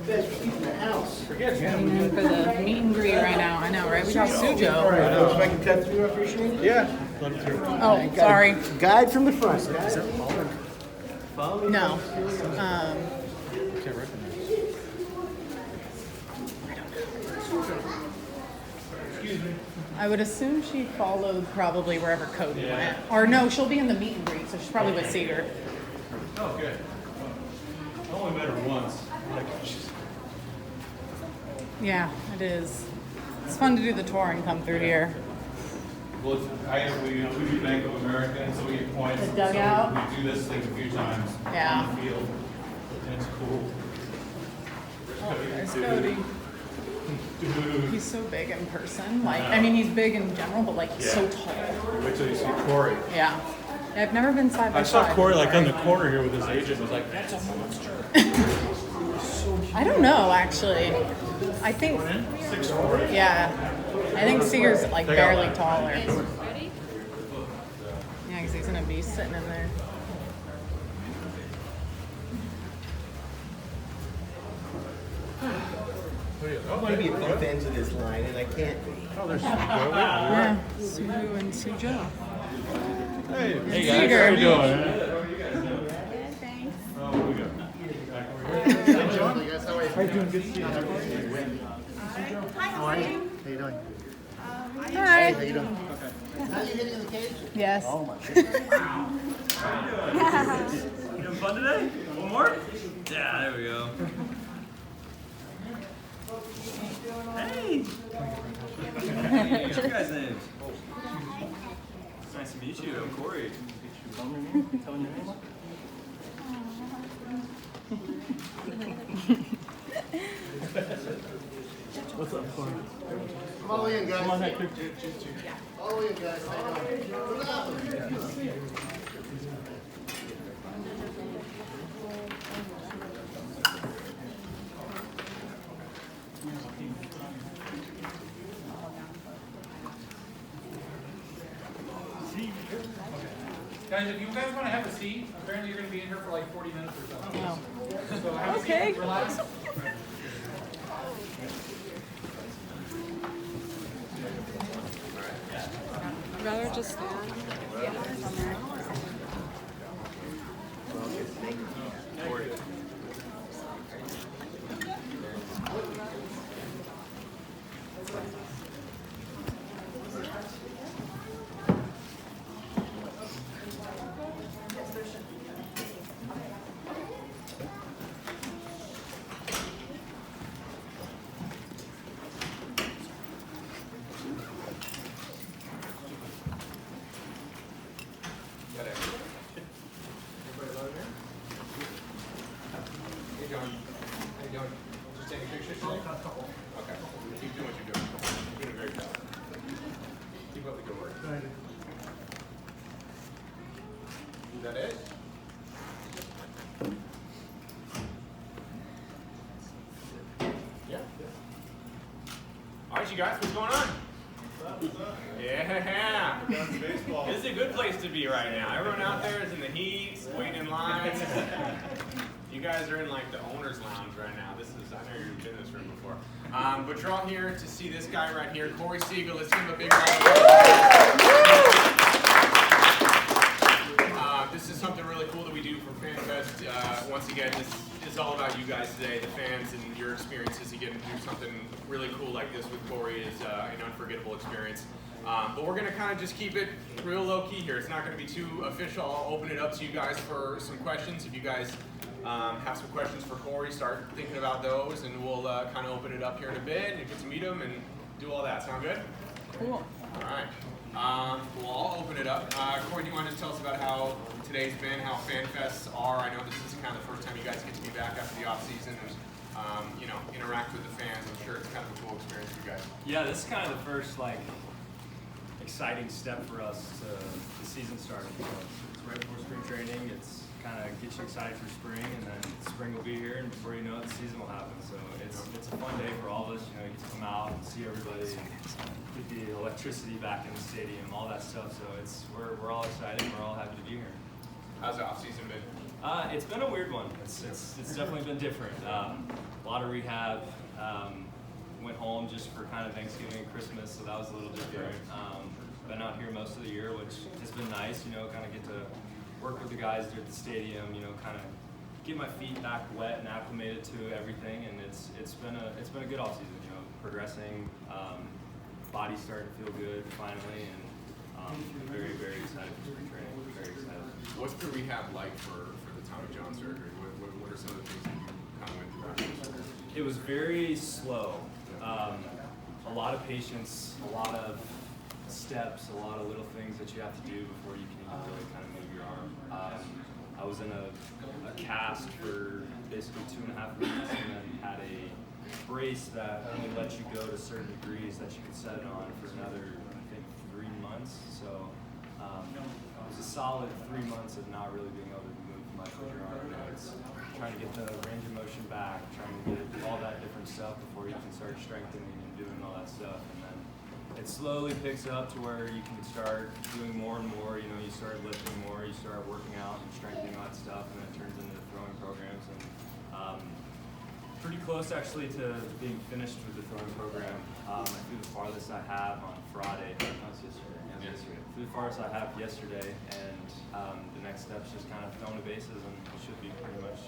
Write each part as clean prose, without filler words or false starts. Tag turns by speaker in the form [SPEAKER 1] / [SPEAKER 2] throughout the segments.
[SPEAKER 1] Forget him. For the meet and greet right now. I know, right? We got Sujo.
[SPEAKER 2] All right, if I can cut through, I appreciate it.
[SPEAKER 3] Yeah. Let him through.
[SPEAKER 1] Oh, sorry.
[SPEAKER 2] Guide from the front. Guys.
[SPEAKER 1] No.
[SPEAKER 3] Can't recognize.
[SPEAKER 1] I would assume she followed probably wherever Cody went. Or no, she'll be in the meet and greet, so she's probably with Seager.
[SPEAKER 3] Oh, good. I only met her once.
[SPEAKER 1] Yeah, it is. It's fun to do the tour and come through here.
[SPEAKER 3] Well, we do Bank of America, and so we get points.
[SPEAKER 1] The dugout?
[SPEAKER 3] So we do this thing a few times
[SPEAKER 1] Yeah.
[SPEAKER 3] on the field, and it's cool.
[SPEAKER 1] Oh, there's Cody. He's so big in person. Like, I mean, he's big in general, but like he's so tall.
[SPEAKER 3] Wait till you see Corey.
[SPEAKER 1] Yeah. I've never been side by side.
[SPEAKER 3] I saw Corey like on the corner here with his agent. Was like, that's a monster.
[SPEAKER 1] I don't know, actually. I think.
[SPEAKER 3] 6'4".
[SPEAKER 1] Yeah. I think Seager's like barely taller. Yeah, because he's gonna be sitting in there.
[SPEAKER 2] I want to be at both ends of this line, and I can't be.
[SPEAKER 3] Oh, there's
[SPEAKER 1] Yeah. Suju and Sujo.
[SPEAKER 3] Hey,
[SPEAKER 1] Seager.
[SPEAKER 3] how you doing?
[SPEAKER 4] Good, thanks.
[SPEAKER 3] Oh, we go. Back over here.
[SPEAKER 2] Hey, John. Hey, guys, how are you?
[SPEAKER 3] How you doing? Good to see you.
[SPEAKER 2] How are you? How you doing?
[SPEAKER 1] Hi.
[SPEAKER 2] How you doing? How you hitting the cage?
[SPEAKER 1] Yes.
[SPEAKER 2] Oh my goodness.
[SPEAKER 5] You having fun today? One more? Yeah, there we go. Hey! What's your guys' names? It's nice to meet you. I'm Corey. Tell me your name. Tell me your name.
[SPEAKER 3] What's up, Corey?
[SPEAKER 2] Come all the way in, guys.
[SPEAKER 3] Come on, Hector.
[SPEAKER 2] All the way in, guys. How you doing?
[SPEAKER 6] Guys, if you guys want to have a seat, apparently you're going to be in here for like 40 minutes or so.
[SPEAKER 1] Oh.
[SPEAKER 6] So have a
[SPEAKER 1] Okay.
[SPEAKER 6] seat, relax.
[SPEAKER 4] Rather just stand.
[SPEAKER 6] Hey, John. How you doing? Just taking pictures today? Okay. Keep doing what you're doing. You're doing a great job. Keep up the good work. Is that it? Yeah. All right, you guys, what's going on? Yeah. This is a good place to be right now. Everyone out there is in the heat, waiting in lines. You guys are in like the owner's lounge right now. This is, I know you've been in this room before. But you're all here to see this guy right here, Corey Seager. Let's give him a big round of applause. This is something really cool that we do for FanFest. Once again, this is all about you guys today, the fans and your experiences. You get to do something really cool like this with Corey is an unforgettable experience. But we're going to kind of just keep it real low-key here. It's not going to be too official. I'll open it up to you guys for some questions. If you guys have some questions for Corey, start thinking about those, and we'll kind of open it up here in a bit and get to meet him and do all that. Sound good?
[SPEAKER 1] Cool.
[SPEAKER 6] All right. Well, I'll open it up. Corey, do you want to just tell us about how today's been, how FanFests are? I know this is kind of the first time you guys get to be back after the off-season and, you know, interact with the fans. I'm sure it's kind of a cool experience for you guys.
[SPEAKER 5] Yeah, this is kind of the first like exciting step for us to the season starting. It's right before spring training. It's kind of gets you excited for spring, and then spring will be here, and before you know it, the season will happen. So it's a fun day for all of us. You know, you get to come out and see everybody, get the electricity back in the stadium, all that stuff. So we're all excited. We're all happy to be here.
[SPEAKER 6] How's the off-season been?
[SPEAKER 5] It's been a weird one. It's definitely been different. A lot of rehab. Went home just for kind of Thanksgiving and Christmas, so that was a little different. Been out here most of the year, which has been nice, you know, kind of get to work with the guys there at the stadium, you know, kind of get my feet back wet and acclimated to everything, and it's been a good off season, you know, progressing, body's starting to feel good finally, and very, very excited for spring training, very excited.
[SPEAKER 6] What's the rehab like for the Tommy John surgery? What are some of the things that you kind of went through after the surgery?
[SPEAKER 5] It was very slow. A lot of patience, a lot of steps, a lot of little things that you have to do before you can even really kind of move your arm. I was in a cast for basically 2.5 weeks, and then had a brace that only let you go to certain degrees that you could set it on for another, I think, 3 months. So it was a solid 3 months of not really being able to move much with your arm. You know, it's trying to get the range of motion back, trying to get all that different stuff before you can start strengthening and doing all that stuff. And then it slowly picks up to where you can start doing more and more. You know, you start lifting more, you start working out and strengthening all that stuff, and then it turns into throwing programs. And pretty close actually to being finished with the throwing program. I threw the farthest I have on Friday. No, it was yesterday. Yeah, yesterday. Threw the farthest I have yesterday, and the next step's just kind of throwing the bases, and it should be pretty much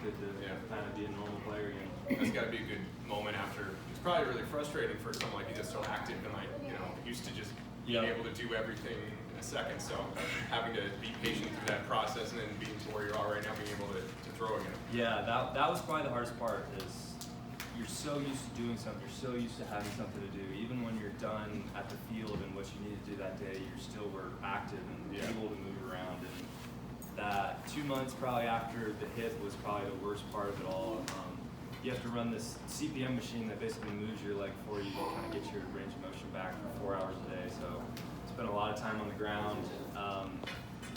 [SPEAKER 5] good to kind of be a normal player again.
[SPEAKER 6] That's got to be a good moment after. It's probably really frustrating for someone like you that's so active and like, you know, used to just being able to do everything in a second. So having to be patient through that process and then being to where you are right now, being able to throw again.
[SPEAKER 5] Yeah, that was probably the hardest part. Is you're so used to doing something, you're so used to having something to do. Even when you're done at the field and what you need to do that day, you're still active and able to move around. And that 2 months probably after the hip was probably the worst part of it all. You have to run this CPM machine that basically moves your leg for you to kind of get your range of motion back for 4 hours a day. So spent a lot of time on the ground.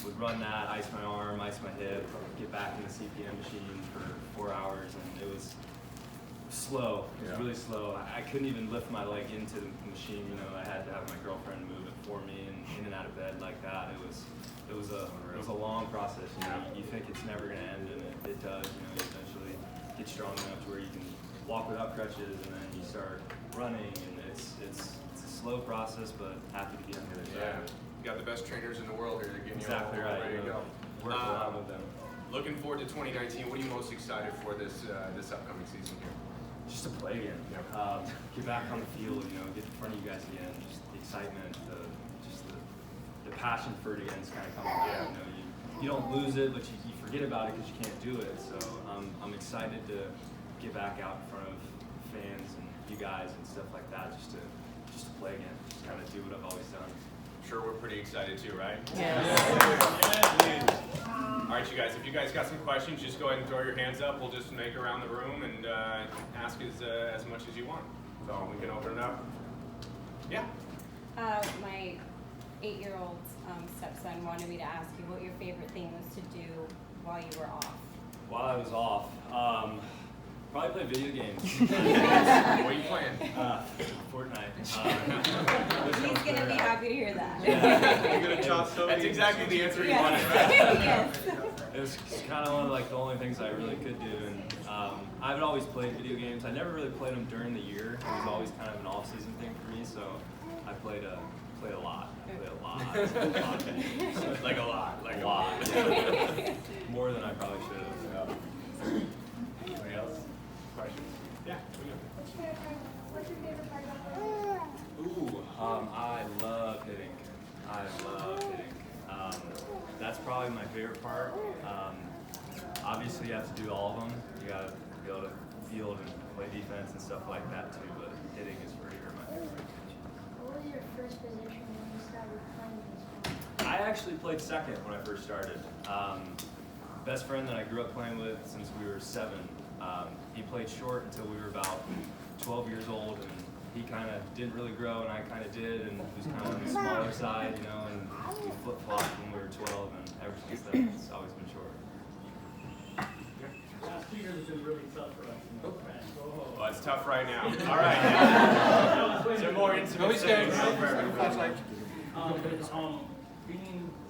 [SPEAKER 5] Would run that, ice my arm, ice my hip, get back in the CPM machine for 4 hours, and it was slow. It was really slow. I couldn't even lift my leg into the machine. You know, I had to have my girlfriend move it for me, and in and out of bed like that. It was a long process. You know, you think it's never going to end, and it does. You know, you eventually get strong enough to where you can walk without crutches, and then you start running, and it's a slow process, but happy to be on the other side.
[SPEAKER 6] You got the best trainers in the world here to get
[SPEAKER 5] Exactly
[SPEAKER 6] you all ready to go.
[SPEAKER 5] Work a lot with them.
[SPEAKER 6] Looking forward to 2019. What are you most excited for this upcoming season here?
[SPEAKER 5] Just to play again. Get back on the field, you know, get in front of you guys again. Just the excitement, the passion for it again is kind of coming back. You know, you don't lose it, but you forget about it because you can't do it. So I'm excited to get back out in front of fans and you guys and stuff like that, just to play again, just kind of do what I've always done.
[SPEAKER 6] Sure, we're pretty excited too, right?
[SPEAKER 1] Yes.
[SPEAKER 6] All right, you guys, if you guys got some questions, just go ahead and throw your hands up. We'll just make around the room and ask as much as you want. So we can open it up. Yeah.
[SPEAKER 4] My 8-year-old stepson wanted me to ask you what your favorite thing was to do while you were off.
[SPEAKER 5] While I was off, probably play video games.
[SPEAKER 6] What are you playing?
[SPEAKER 5] Fortnite.
[SPEAKER 4] He's going to be happy to hear that.
[SPEAKER 6] That's exactly the answer you wanted, right?
[SPEAKER 4] Yes.
[SPEAKER 5] It was kind of one of like the only things I really could do, and I've always played video games. I never really played them during the year. It was always kind of an off-season thing for me, so I played a lot.
[SPEAKER 6] Like a lot.
[SPEAKER 5] Like a lot. Yeah. More than I probably should have.
[SPEAKER 6] Anybody else? Questions? Yeah.
[SPEAKER 7] What's your favorite part about playing?
[SPEAKER 5] Ooh, I love hitting. That's probably my favorite part. Obviously, you have to do all of them. You got to be able to field and play defense and stuff like that too. But hitting is for sure my favorite.
[SPEAKER 7] What was your first position when you started playing baseball?
[SPEAKER 5] I actually played second when I first started. Best friend that I grew up playing with since we were 7. He played short until we were about 12 years old, and he kind of didn't really grow, and I kind of did, and he was kind of on the smaller side, you know, and we flip-flopped when we were 12, and ever since then, it's always been short.
[SPEAKER 8] Last 2 years has been really tough for us.
[SPEAKER 6] Well, it's tough right now. All right. Some more intimate settings.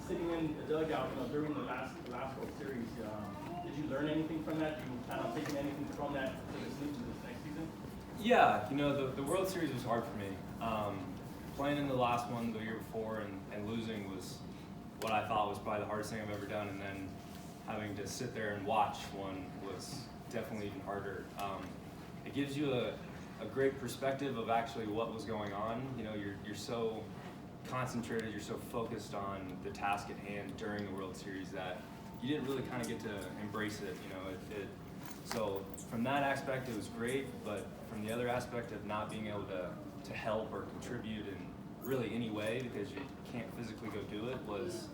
[SPEAKER 8] Sitting in the dugout, during the last World Series, did you learn anything from that? Did you plan on taking anything from that to
[SPEAKER 5] Yeah, the World Series was hard for me. Playing in the last one the year before and losing was what I thought was probably the hardest thing I've ever done, and then having to sit there and watch one was definitely even harder. It gives you a great perspective of actually what was going on. You're so concentrated, you're so focused on the task at hand during the World Series that you didn't really kind of get to embrace it. So from that aspect, it was great, but from the other aspect of not being able to help or contribute in really any way because you can't physically go do it was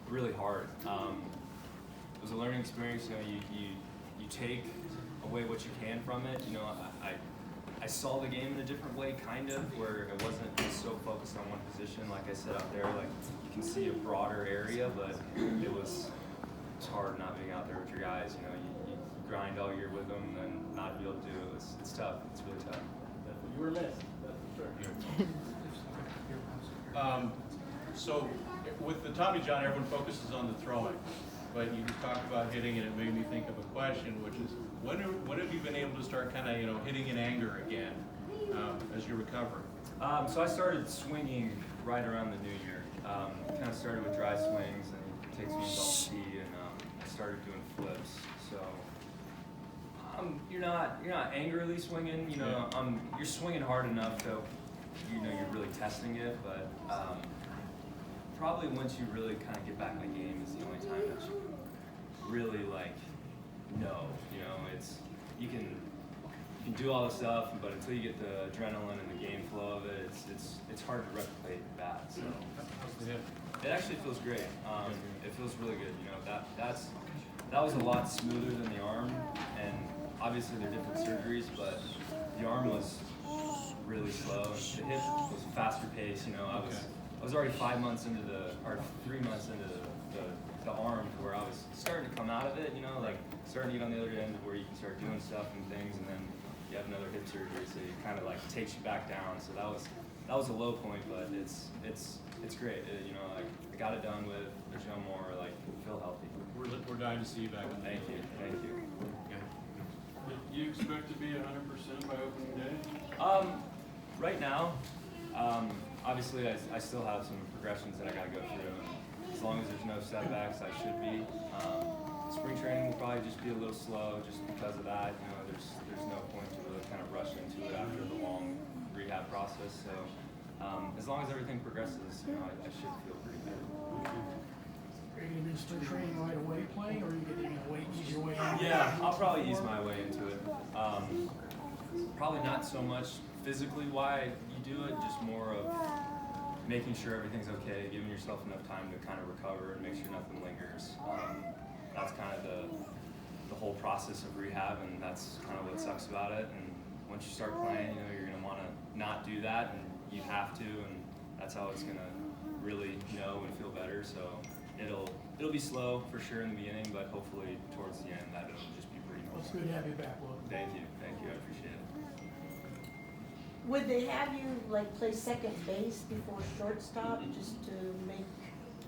[SPEAKER 5] really hard. It was a learning experience. You take away what you can from it. I saw the game in a different way, kind of, where it wasn't just so focused on one position. Like I said out there, like you can see a broader area, but it's hard not being out there with your guys. You grind all year with them, and then not be able to do it. It's tough. It's really tough.
[SPEAKER 8] You were missed, that's for sure.
[SPEAKER 3] So with the Tommy John, everyone focuses on the throwing, but you talked about hitting, and it made me think of a question, which is, when have you been able to start kind of hitting in anger again as you recover?
[SPEAKER 5] So I started swinging right around the new year. Kind of started with dry swings, and it takes me off tee, and I started doing flips. So you're not angrily swinging. You're swinging hard enough so you're really testing it, but probably once you really kind of get back in the game is the only time that you really it's you can do all the stuff, but until you get the adrenaline and the game flow of it, it's hard to replicate that. So it actually feels great. It feels really good. That was a lot smoother than the arm, and obviously they're different surgeries, but the arm was really slow, and the hip was faster pace. I was already 3 months into the arm to where I was starting to come out of it, starting to get on the other end of where you can start doing stuff and things, and then you have another hip surgery, so it kind of takes you back down. So that was a low point, but it's great. I got it done with. There's no more feel healthy.
[SPEAKER 3] We're dying to see you back.
[SPEAKER 5] Thank you.
[SPEAKER 9] Do you expect to be 100% by opening day?
[SPEAKER 5] Right now, obviously I still have some progressions that I got to go through. As long as there's no setbacks, I should be. Spring training will probably just be a little slow just because of that. There's no point to really kind of rush into it after the long rehab process. So as long as everything progresses, I should feel pretty good.
[SPEAKER 2] Are you going to start training right away playing, or are you going to ease your way in?
[SPEAKER 5] Yeah, I'll probably ease my way into it. Probably not so much physically why you do it, just more of making sure everything's okay, giving yourself enough time to kind of recover and make sure nothing lingers. That's kind of the whole process of rehab, and that's kind of what sucks about it. And once you start playing, you're going to want to not do that, and you have to, and that's how it's going to really know and feel better. So it'll be slow for sure in the beginning, but hopefully towards the end that it'll just be pretty normal.
[SPEAKER 2] It's good to have you back, Will.
[SPEAKER 5] Thank you, I appreciate it.
[SPEAKER 10] Would they have you play second base before shortstop just to make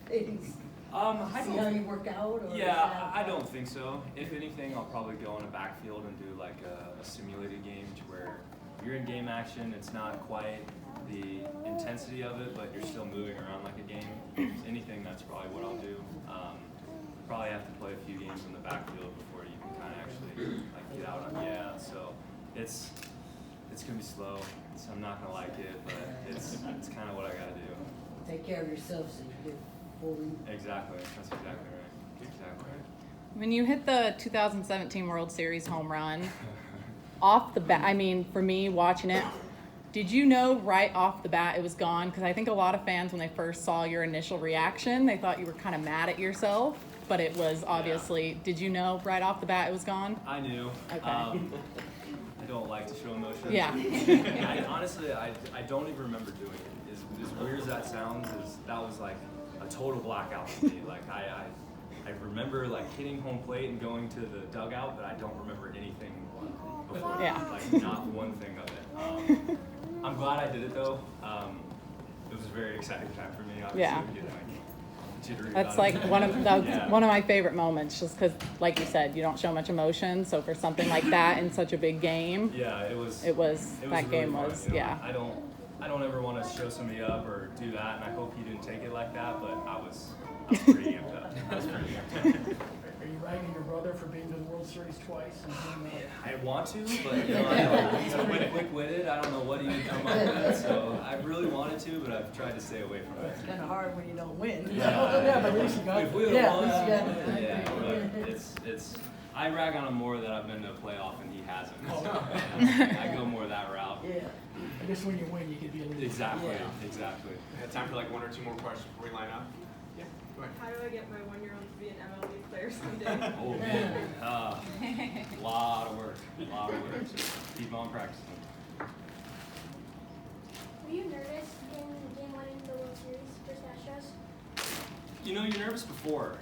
[SPEAKER 10] things see how you work out? Or
[SPEAKER 5] Yeah, I don't think so. If anything, I'll probably go on a backfield and do a simulated game to where you're in game action. It's not quite the intensity of it, but you're still moving around like a game. If anything, that's probably what I'll do. Probably have to play a few games in the backfield before you can kind of actually get out. Yeah, so it's gonna be slow. So I'm not gonna like it, but it's kind of what I gotta do.
[SPEAKER 10] take care of yourself so you get fully.
[SPEAKER 5] Exactly. That's exactly right. Exactly right.
[SPEAKER 1] When you hit the 2017 World Series home run, off the bat, for me watching it, did you know right off the bat it was gone? Because I think a lot of fans, when they first saw your initial reaction, they thought you were kind of mad at yourself, but it was obviously, Did you know right off the bat it was gone?
[SPEAKER 5] I knew.
[SPEAKER 1] Okay.
[SPEAKER 5] I don't like to show emotions.
[SPEAKER 1] Yeah.
[SPEAKER 5] Honestly, I don't even remember doing it. As weird as that sounds, that was like a total blackout for me. I remember hitting home plate and going to the dugout, but I don't remember anything before that.
[SPEAKER 1] Yeah.
[SPEAKER 5] Not one thing of it. I'm glad I did it though. It was a very exciting time for me, obviously,
[SPEAKER 1] Yeah.
[SPEAKER 5] to get jittery
[SPEAKER 1] That's
[SPEAKER 5] about
[SPEAKER 1] like
[SPEAKER 5] it.
[SPEAKER 1] one of
[SPEAKER 5] Yeah.
[SPEAKER 1] one of my favorite moments, just because, like you said, you don't show much emotion. So for something like that in such a big game,
[SPEAKER 5] Yeah, it was
[SPEAKER 1] that
[SPEAKER 5] really
[SPEAKER 1] game
[SPEAKER 5] fun,
[SPEAKER 1] was,
[SPEAKER 5] you know.
[SPEAKER 1] yeah.
[SPEAKER 5] I don't ever want to show somebody up or do that, and I hope he didn't take it like that. But I was pretty amped up. I was pretty amped up.
[SPEAKER 2] Are you ragging your brother for being to the World Series twice? And being,
[SPEAKER 5] I want to, but you know, he's pretty quick-witted. I don't know what he would come up with, so I really wanted to, but I've tried to stay away from it.
[SPEAKER 10] It's kind of hard when you don't win.
[SPEAKER 2] Yeah, but at least you got
[SPEAKER 5] If we would've
[SPEAKER 10] Yeah,
[SPEAKER 5] won,
[SPEAKER 10] at least you got it.
[SPEAKER 5] yeah, but it's. I rag on him more that I've been to a playoff and he hasn't.
[SPEAKER 2] Oh.
[SPEAKER 5] So, I go more that route.
[SPEAKER 10] Yeah.
[SPEAKER 2] I guess when you win, you can be a little.
[SPEAKER 5] Exactly,
[SPEAKER 10] Yeah.
[SPEAKER 5] exactly.
[SPEAKER 6] We have time for like one or two more questions before we line up. Yeah, go ahead.
[SPEAKER 11] How do I get my 1-year-old to be an MLB player someday?
[SPEAKER 5] Oh man, lot of work, Just keep on practicing.
[SPEAKER 7] Were you nervous in game 1 in the World Series versus Astros?
[SPEAKER 5] You know, you're nervous before.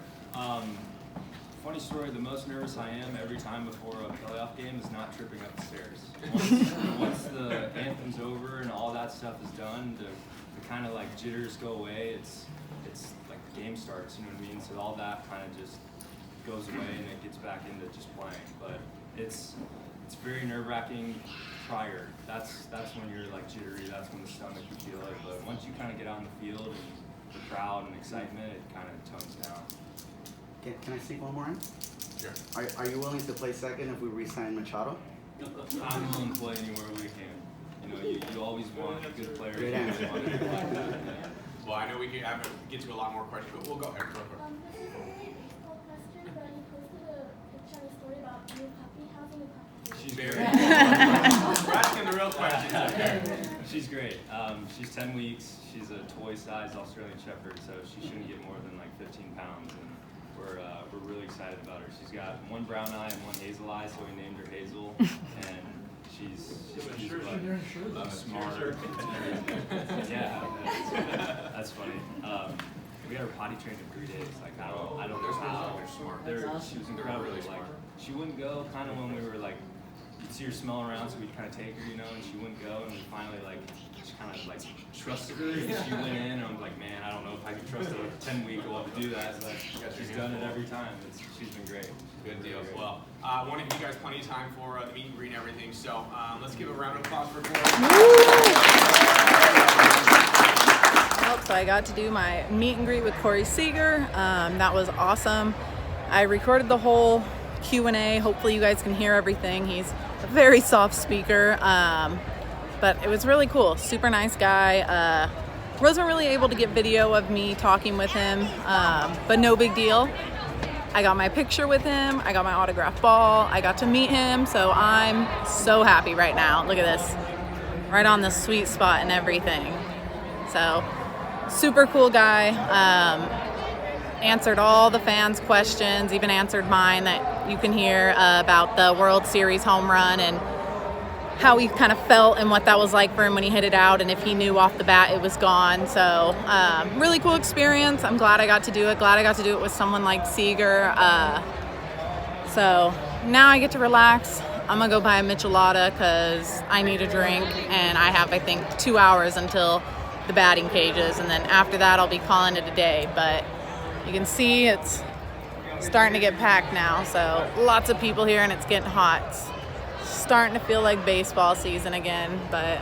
[SPEAKER 5] Funny story, the most nervous I am every time before a playoff game is not tripping up the stairs. Once the anthem's over and all that stuff is done, the kind of like jitters go away. It's like the game starts, you know what I mean? So all that kind of just goes away and it gets back into just playing. But it's very nerve-wracking prior. That's when you're like jittery, that's when the stomach you feel it. But once you kind of get out in the field and the crowd and excitement, it kind of tones down.
[SPEAKER 12] Can I sneak one more in?
[SPEAKER 6] Sure.
[SPEAKER 12] Are you willing to play second if we re-sign Machado?
[SPEAKER 5] I'm willing to play anywhere we can. You know, you always want a good player.
[SPEAKER 12] Great answer.
[SPEAKER 6] Well, I know we can get to a lot more questions, but we'll go ahead real quick.
[SPEAKER 7] This isn't really a baseball question, but you posted a picture on the story about new puppy. How's the new puppy?
[SPEAKER 5] She's very.
[SPEAKER 6] We're asking the real questions.
[SPEAKER 5] She's great. She's 10 weeks. She's a toy-sized Australian Shepherd, so she shouldn't get more than like 15 pounds. And we're really excited about her. She's got one brown eye and one hazel eye, so we named her Hazel. And she's smart. Yeah, that's funny. We got her potty trained in 3 days. Like I don't know how.
[SPEAKER 6] They're smart.
[SPEAKER 5] She was incredible.
[SPEAKER 6] Really
[SPEAKER 5] Like
[SPEAKER 6] smart.
[SPEAKER 5] she wouldn't go. Kind of when we were like, you'd see her smelling around, so we'd kind of take her, you know, and she wouldn't go. And we finally like just kind of like trusted her, and she went in. And I'm like, man, I don't know if I can trust a 10-week-old to do that, but she's done it every time. She's been great.
[SPEAKER 6] Good deal. Well, I want to give you guys plenty of time for the meet and greet and everything, so let's give a round of applause for Corey.
[SPEAKER 1] Well, so I got to do my meet and greet with Corey Seager. That was awesome. I recorded the whole Q&A. Hopefully you guys can hear everything. He's a very soft speaker, but it was really cool. Super nice guy. Wasn't really able to get video of me talking with him, but no big deal. I got my picture with him. I got my autographed ball. I got to meet him, so I'm so happy right now. Look at this. Right on the sweet spot and everything. So, super cool guy. Answered all the fans' questions, even answered mine that you can hear about the World Series home run and how he kind of felt and what that was like for him when he hit it out, and if he knew off the bat it was gone. So really cool experience. I'm glad I got to do it. Glad I got to do it with someone like Seager. So now I get to relax. I'm gonna go buy a michelada because I need a drink, and I have, I think, 2 hours until the batting cages, and then after that I'll be calling it a day. But you can see it's starting to get packed now, so lots of people here and it's getting hot. Starting to feel like baseball season again, but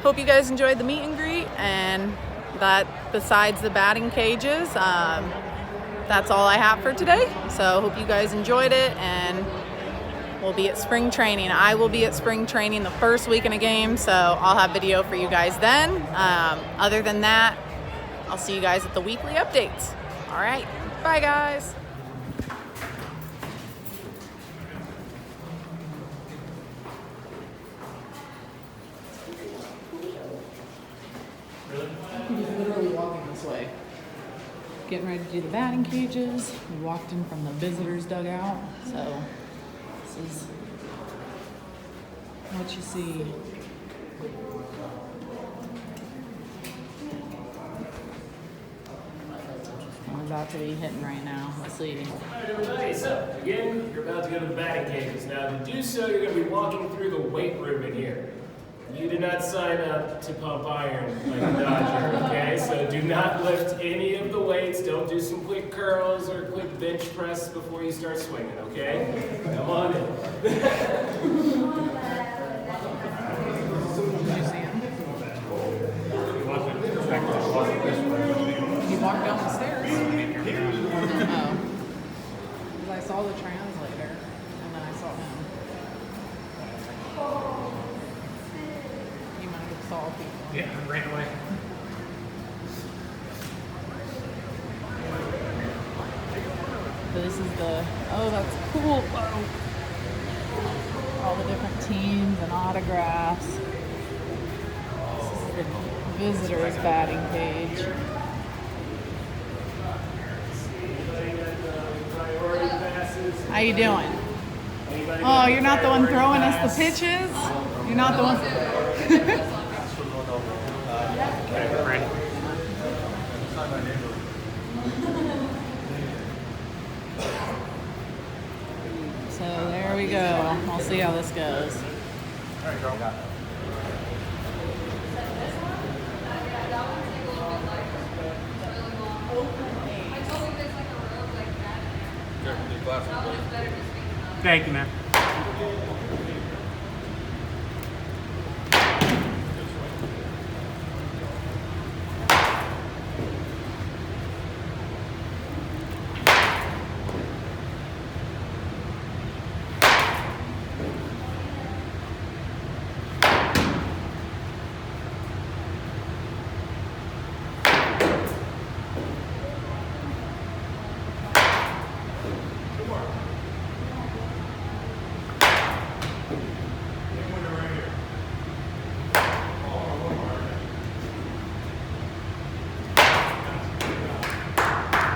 [SPEAKER 1] hope you guys enjoyed the meet and greet, and that besides the batting cages, that's all I have for today. So hope you guys enjoyed it, and we'll be at spring training. I will be at spring training the first week in a game, so I'll have video for you guys then. Other than that, I'll see you guys at the weekly updates. All right, bye guys. He's literally walking this way. Getting ready to do the batting cages. We walked in from the visitors' dugout, so this is what you see. We're about to be hitting right now. Let's see.
[SPEAKER 13] Alright everybody, so again, you're about to go to the batting cages. Now to do so, you're going to be walking through the weight room in here. You did not sign up to pump iron like a Dodger, okay? So do not lift any of the weights. Don't do some quick curls or quick bench press before you start swinging, okay? Come on in.
[SPEAKER 1] Did you see him? He walked down the stairs. Oh. Because I saw the translator, and then I saw him. He might have saw people.
[SPEAKER 2] Yeah, ran away.
[SPEAKER 1] This is the, oh, that's cool. Whoa. All the different teams and autographs. This is the visitors batting page. How you doing? Oh, you're not the one throwing us the pitches? You're not the one. So there we go. We'll see how this goes.
[SPEAKER 2] Thank you, man.